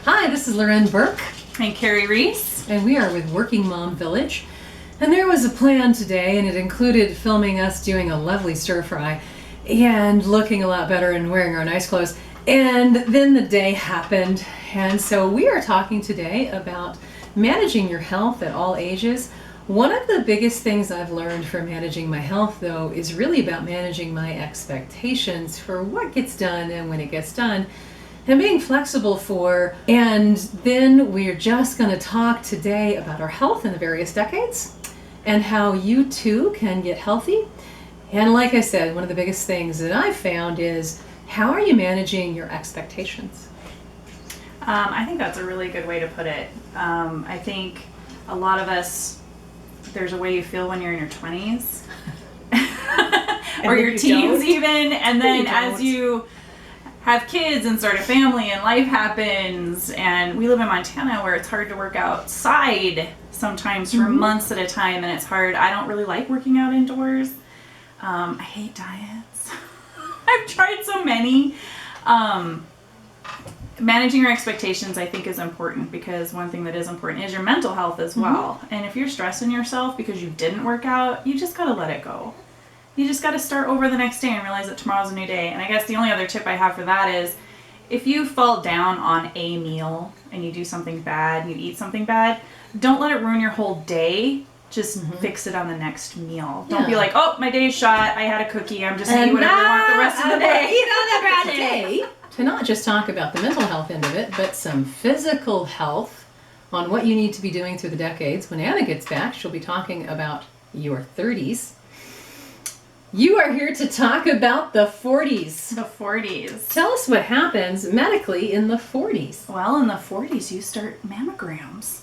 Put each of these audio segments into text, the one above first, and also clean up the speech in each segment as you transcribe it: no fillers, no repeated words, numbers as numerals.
Hi, this is Loren Burke. And Carrie Reese. And we are with Working Mom Village. And there was a plan today, and it included filming us doing a lovely stir fry and looking a lot better and wearing our nice clothes. And then the day happened. And so we are talking today about managing your health at all ages. One of the biggest things I've learned from managing my health, though, is really about managing my expectations for what gets done and when it gets done, and being flexible for. And then we're just going to talk today about our health in the various decades and how you too can get healthy. And like I said, one of the biggest things that I've found is, how are you managing your expectations? I think that's a really good way to put it. I think a lot of us, there's a way you feel when you're in your 20s or your teens even, and then as you have kids and start a family and life happens, and we live in Montana where it's hard to work outside sometimes for months at a time, and it's hard. I don't really like working out indoors. I hate diets. I've tried so many. Managing your expectations, I think, is important, because one thing that is important is your mental health as well. And if you're stressing yourself because you didn't work out, you just got to let it go. You just got to start over the next day and realize that tomorrow's a new day. And I guess the only other tip I have for that is, if you fall down on a meal and you do something bad, you eat something bad, don't let it ruin your whole day. Just fix it on the next meal. Don't be like, oh, my day's shot. I had a cookie. I'm just going to eat whatever I want the rest of the day. Eat on the bad day. To not just talk about the mental health end of it, but some physical health on what you need to be doing through the decades. When Anna gets back, she'll be talking about your 30s. You are here to talk about the 40s. The 40s. Tell us what happens medically in the 40s. Well, in the 40s, you start mammograms.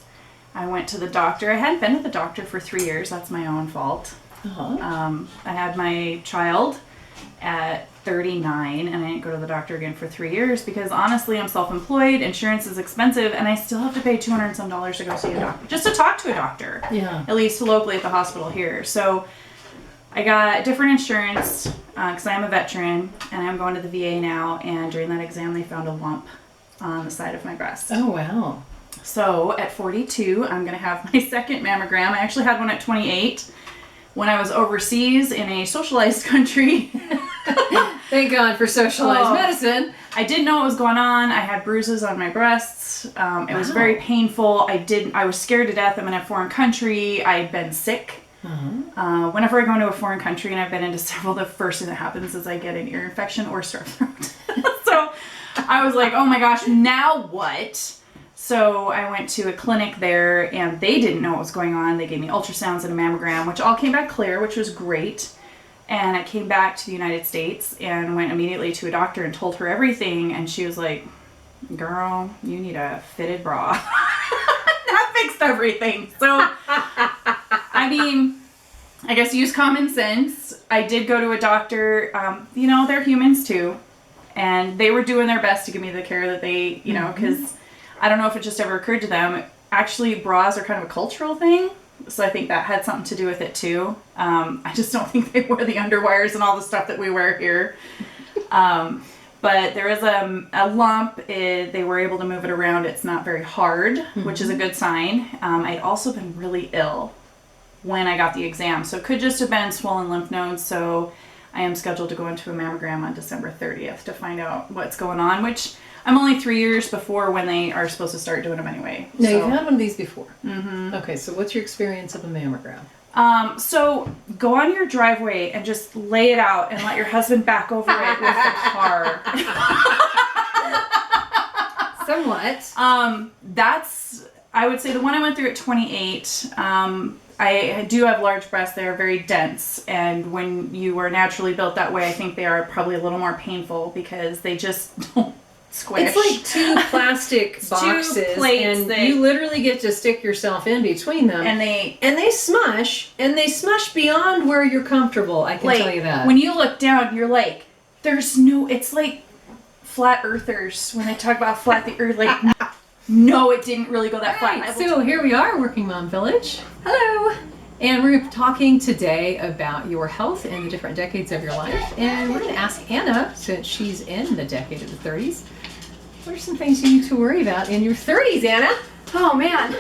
I went to the doctor. I hadn't been to the doctor for 3 years. That's my own fault. I had my child at 39, and I didn't go to the doctor again for 3 years because, honestly, I'm self-employed, insurance is expensive, and I still have to pay $200 and some to go see a doctor, just to talk to a doctor. Yeah. At least locally at the hospital here. So I got different insurance because I'm a veteran, and I'm going to the VA now, and during that exam they found a lump on the side of my breast. Oh, wow. So at 42, I'm going to have my second mammogram. I actually had one at 28 when I was overseas in a socialized country. Thank God for socialized medicine. I didn't know what was going on. I had bruises on my breasts. It was very painful. I was scared to death. I'm in a foreign country. I'd been sick. Whenever I go into a foreign country, and I've been into several, the first thing that happens is I get an ear infection or strep throat. So I was like, oh my gosh, now what? So I went to a clinic there, and they didn't know what was going on. They gave me ultrasounds and a mammogram, which all came back clear, which was great. And I came back to the United States and went immediately to a doctor and told her everything. And she was like, girl, you need a fitted bra. That fixed everything. So, I mean, I guess use common sense. I did go to a doctor. They're humans too. And they were doing their best to give me the care that they, because I don't know if it just ever occurred to them. Actually, bras are kind of a cultural thing. So I think that had something to do with it too. I just don't think they wear the underwires and all the stuff that we wear here. But there is a lump. They were able to move it around. It's not very hard, which is a good sign. I'd also been really ill when I got the exam. So it could just have been swollen lymph nodes. So I am scheduled to go into a mammogram on December 30th to find out what's going on, which I'm only 3 years before when they are supposed to start doing them anyway. Now, you've had one of these before. Okay, so what's your experience of a mammogram? So go on your driveway and just lay it out and let your husband back over it with the car. Somewhat. I would say the one I went through at 28, I do have large breasts. They are very dense, and when you are naturally built that way, I think they are probably a little more painful because they just don't squish. It's like two plastic boxes, two plates, and you literally get to stick yourself in between them, and they smush, beyond where you're comfortable. I can tell you that. When you look down, you're like, it's like flat earthers when they talk about flat the earth, like. No, it didn't really go that flat. Right, so here we are, Working Mom Village. Hello. And we're talking today about your health in the different decades of your life. And we're going to ask Anna, since she's in the decade of the 30s, What are some things you need to worry about in your 30s, Anna? Oh man.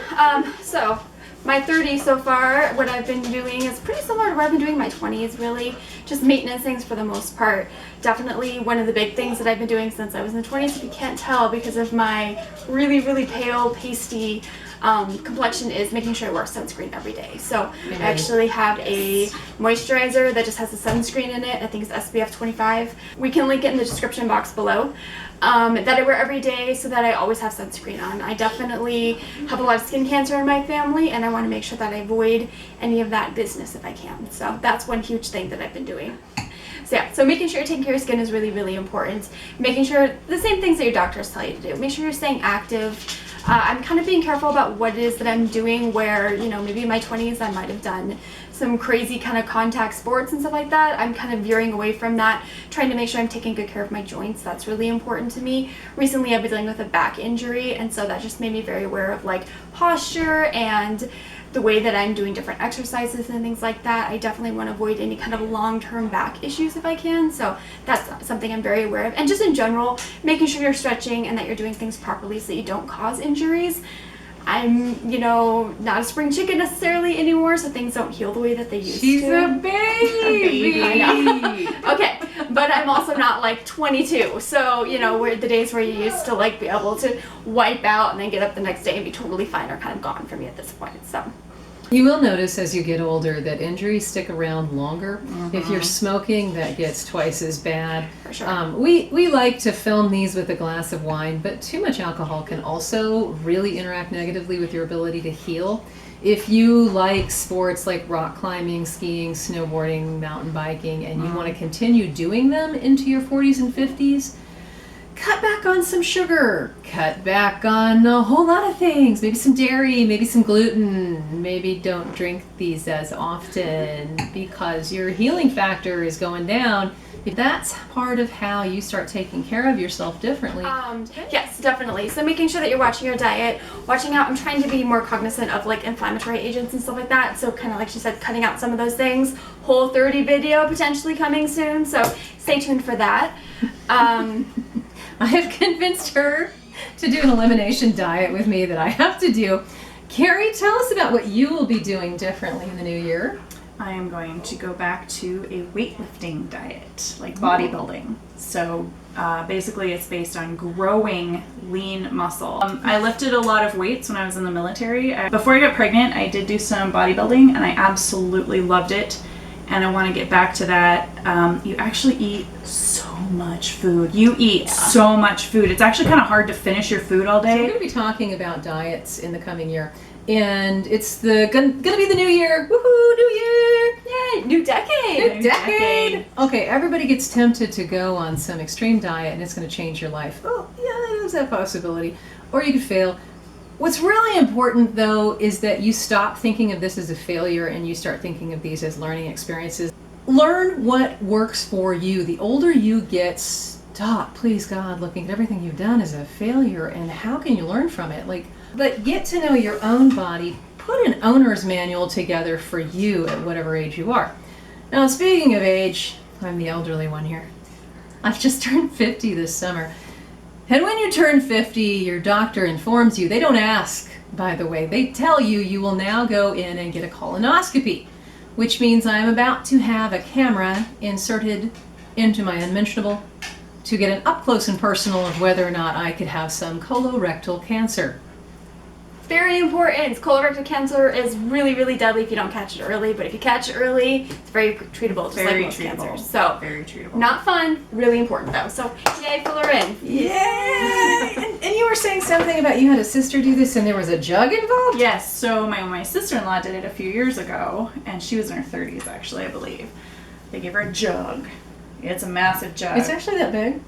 So my 30s so far, what I've been doing is pretty similar to what I've been doing in my 20s, really. Just maintenance things for the most part. Definitely one of the big things that I've been doing since I was in the 20s, if you can't tell because of my really, really pale, pasty complexion, is making sure I wear sunscreen every day. So I actually have a moisturizer that just has a sunscreen in it. I think it's SPF 25. We can link it in the description box below. That I wear every day so that I always have sunscreen on. I definitely have a lot of skin cancer in my family, and I want to make sure that I avoid any of that business if I can. So that's one huge thing that I've been doing. So yeah, so making sure you're taking care of your skin is really, really important. Making sure the same things that your doctors tell you to do. Make sure you're staying active. I'm kind of being careful about what it is that I'm doing, where, you know, maybe in my 20s I might have done some crazy kind of contact sports and stuff like that. I'm kind of veering away from that, trying to make sure I'm taking good care of my joints. That's really important to me. Recently I've been dealing with a back injury, and so that just made me very aware of like posture and the way that I'm doing different exercises and things like that. I definitely want to avoid any kind of long-term back issues if I can. So that's something I'm very aware of. And just in general, making sure you're stretching and that you're doing things properly so that you don't cause injuries. I'm, you know, not a spring chicken necessarily anymore, so things don't heal the way that they used to. She's a baby. I know. Okay, but I'm also not like 22, so, you know, where the days where you used to like be able to wipe out and then get up the next day and be totally fine are kind of gone for me at this point. So You will notice as you get older that injuries stick around longer. Mm-hmm. If you're smoking, that gets twice as bad. For sure. We like to film these with a glass of wine, but too much alcohol can also really interact negatively with your ability to heal. If you like sports like rock climbing, skiing, snowboarding, mountain biking, and you want to continue doing them into your 40s and 50s, cut back on some sugar, cut back on a whole lot of things, maybe some dairy, maybe some gluten, maybe don't drink these as often because your healing factor is going down. If that's part of how you start taking care of yourself differently. Yes, definitely. So making sure that you're watching your diet, watching out. I'm trying to be more cognizant of like inflammatory agents and stuff like that. So kind of like she said, cutting out some of those things. Whole 30 video potentially coming soon. So stay tuned for that. I have convinced her to do an elimination diet with me that I have to do. Carrie, tell us about what you will be doing differently in the new year. I am going to go back to a weightlifting diet, like bodybuilding. So basically it's based on growing lean muscle. I lifted a lot of weights when I was in the military. Before I got pregnant, I did do some bodybuilding and I absolutely loved it. And I want to get back to that. You actually eat so much food. You eat so much food. It's actually kind of hard to finish your food all So we're day. going to be talking about diets in the coming year. And it's gonna be the new year. Woohoo, new year! Yay, new decade. New decade! Okay, everybody gets tempted to go on some extreme diet and it's going to change your life. Oh, yeah, there's that possibility. Or you could fail. What's really important, though, is that you stop thinking of this as a failure and you start thinking of these as learning experiences. Learn what works for you. The older you get, stop, please God, looking at everything you've done as a failure and how can you learn from it? But get to know your own body. Put an owner's manual together for you at whatever age you are. Now, speaking of age, I'm the elderly one here. I've just turned 50 this summer. And when you turn 50, your doctor informs you. They don't ask, by the way. They tell you you will now go in and get a colonoscopy, which means I'm about to have a camera inserted into my unmentionable to get an up close and personal of whether or not I could have some colorectal cancer. Very important. Colorectal cancer is really, really deadly if you don't catch it early, but if you catch it early, it's very treatable, just Very like most treatable. cancers. So, Very treatable. not fun, really important though. So, yay, fill her in. Yay! And you were saying something about you had a sister do this and there was a jug involved? Yes, so my sister-in-law did it a few years ago, and she was in her 30s actually, I believe. They gave her a jug. It's a massive jug. It's actually that big?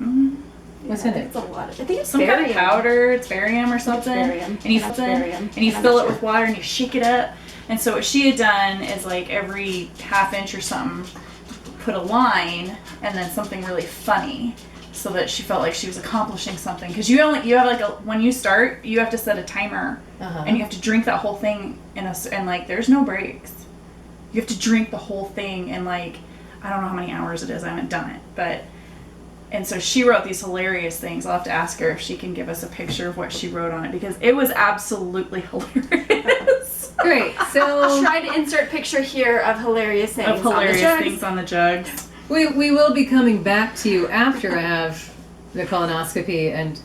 Mhm. What's in it? It's a lot. I think it's Some kind of barium. powder. It's barium or something. barium. And you That's fill it, barium. and you I'm fill not it with water and you shake it up. And so what she had done is like every half inch or something, put a line and then something really funny, so that she felt like she was accomplishing something. Because you have like when you start, you have to set a timer, and you have to drink that whole thing and like there's no breaks. You have to drink the whole thing in like I don't know how many hours it is. I haven't done it, but And so she wrote these hilarious things. I'll have to ask her if she can give us a picture of what she wrote on it, because it was absolutely hilarious. Great. So I'll try to insert picture here of hilarious things. Of hilarious on the things on the jugs. we will be coming back to you after I have the colonoscopy and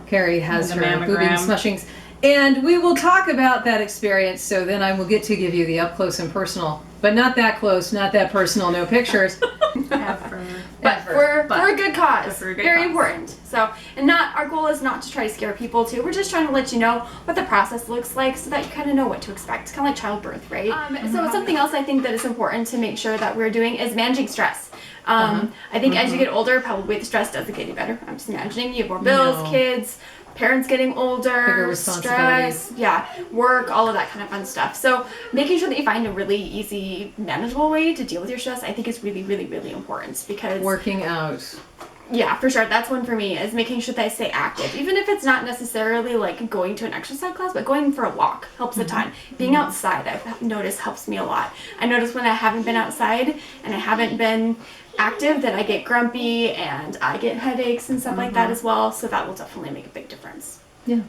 Carrie has And her the boobie mammogram. smushings. And we will talk about that experience, so then I will get to give you the up close and personal. But not that close, not that personal, no pictures. But for a good cause. But for a good Very cause. important. So, and our goal is not to try to scare people too. We're just trying to let you know what the process looks like so that you kind of know what to expect. It's kind of like childbirth, right? So something else I think that is important to make sure that we're doing is managing stress. I think as you get older, probably the stress doesn't get any better. I'm just imagining you have more bills, No. kids, parents getting older, Bigger responsibilities. stress, work, all of that kind of fun stuff. So making sure that you find a really easy, manageable way to deal with your stress, I think is really, really, really important, because Working out. yeah, for sure. That's one for me, is making sure that I stay active. Even if it's not necessarily like going to an exercise class, but going for a walk helps a ton. Being outside, I've noticed, helps me a lot. I notice when I haven't been outside and I haven't been active that I get grumpy and I get headaches and stuff like that as well. So that will definitely make a big difference. Yeah.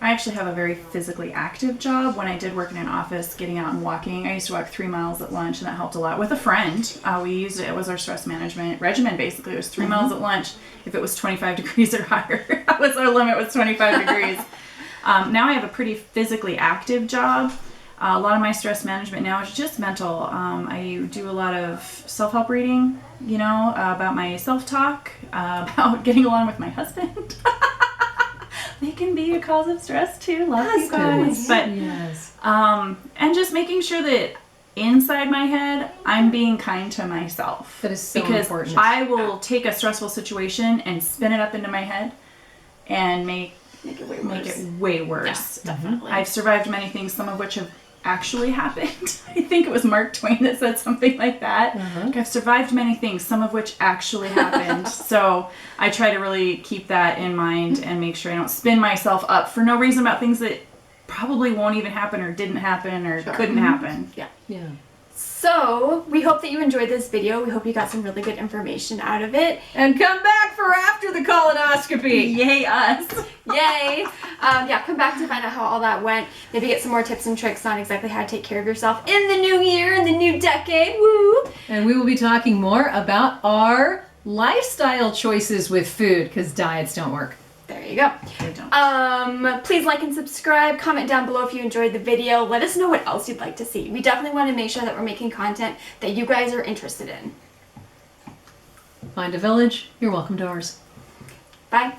I actually have a very physically active job. When I did work in an office, getting out and walking, I used to walk 3 miles at lunch, and that helped a lot. With a friend, we used it. It was our stress management regimen, basically. It was 3 miles at lunch. If it was 25 degrees or higher, that was our limit, was 25 degrees. Now I have a pretty physically active job. A lot of my stress management now is just mental. I do a lot of self-help reading, about my self-talk, about getting along with my husband. They can be a cause of stress too. Love you guys. But Yes. and just making sure that inside my head I'm being kind to myself. That is so because important. I will take a stressful situation and spin it up into my head and make Make it way worse. make it way worse. Yes, definitely. I've survived many things, some of which have actually happened. I think it was Mark Twain that said something like that. I've survived many things, some of which actually happened. So I try to really keep that in mind and make sure I don't spin myself up for no reason about things that probably won't even happen or didn't happen or couldn't happen. Yeah. Yeah. So we hope that you enjoyed this video. We hope you got some really good information out of it. And come back for after the colonoscopy. Yay us! Yay! Come back to find out how all that went. Maybe get some more tips and tricks on exactly how to take care of yourself in the new year, in the new decade. Woo! And we will be talking more about our lifestyle choices with food, because diets don't work. There you go. They don't. Please like and subscribe. Comment down below if you enjoyed the video. Let us know what else you'd like to see. We definitely want to make sure that we're making content that you guys are interested in. Find a village, you're welcome to ours. Bye.